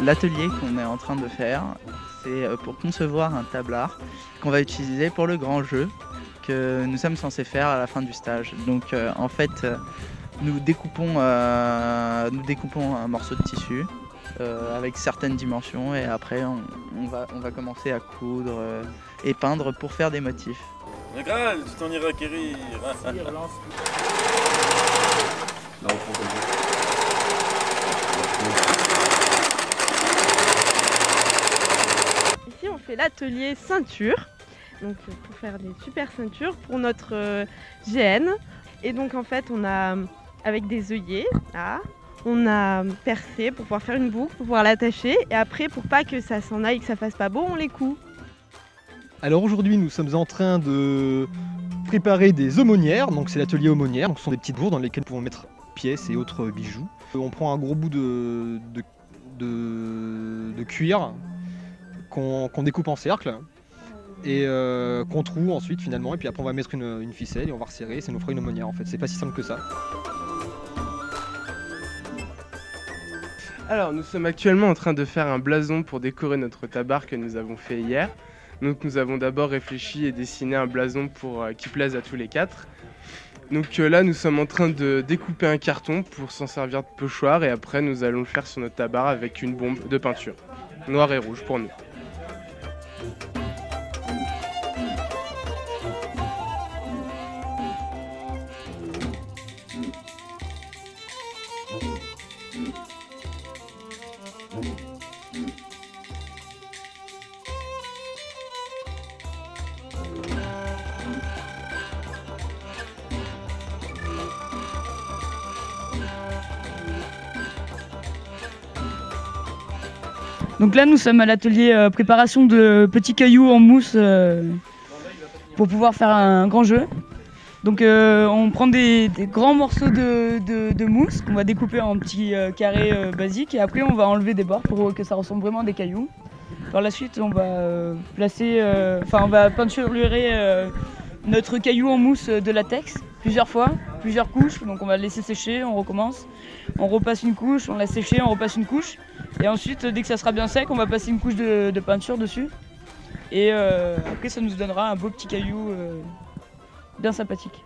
L'atelier qu'on est en train de faire, c'est pour concevoir un tablard qu'on va utiliser pour le grand jeu que nous sommes censés faire à la fin du stage. Donc en fait, nous découpons un morceau de tissu avec certaines dimensions et après on va commencer à coudre et peindre pour faire des motifs. Regarde, tu t'en iras acquérir. Là, on prend comme ça. Ici, on fait l'atelier ceinture, donc pour faire des super ceintures pour notre GN. Et donc en fait, on a avec des œillets, là, on a percé pour pouvoir faire une boucle, pour pouvoir l'attacher. Et après, pour pas que ça s'en aille, que ça fasse pas beau, on les coud. Alors aujourd'hui, nous sommes en train de préparer des aumônières. Donc c'est l'atelier aumônière. Donc ce sont des petites bourses dans lesquelles nous pouvons mettre pièces et autres bijoux. On prend un gros bout de cuir qu'on découpe en cercle et qu'on troue ensuite finalement. Et puis après on va mettre une ficelle et on va resserrer. Et ça nous fera une aumônière en fait. C'est pas si simple que ça. Alors nous sommes actuellement en train de faire un blason pour décorer notre tabar que nous avons fait hier. Donc nous avons d'abord réfléchi et dessiné un blason qui plaise à tous les quatre. Donc là nous sommes en train de découper un carton pour s'en servir de pochoir et après nous allons le faire sur notre tabar avec une bombe de peinture, noire et rouge pour nous. Donc là, nous sommes à l'atelier préparation de petits cailloux en mousse pour pouvoir faire un grand jeu. Donc on prend des grands morceaux de mousse qu'on va découper en petits carrés basiques et après on va enlever des bords pour que ça ressemble vraiment à des cailloux. Par la suite, on va on va peinturer notre caillou en mousse de latex plusieurs fois, plusieurs couches. Donc on va le laisser sécher, on recommence, on repasse une couche, on laisse sécher, on repasse une couche. Et ensuite, dès que ça sera bien sec, on va passer une couche de peinture dessus. Et après, ça nous donnera un beau petit caillou bien sympathique.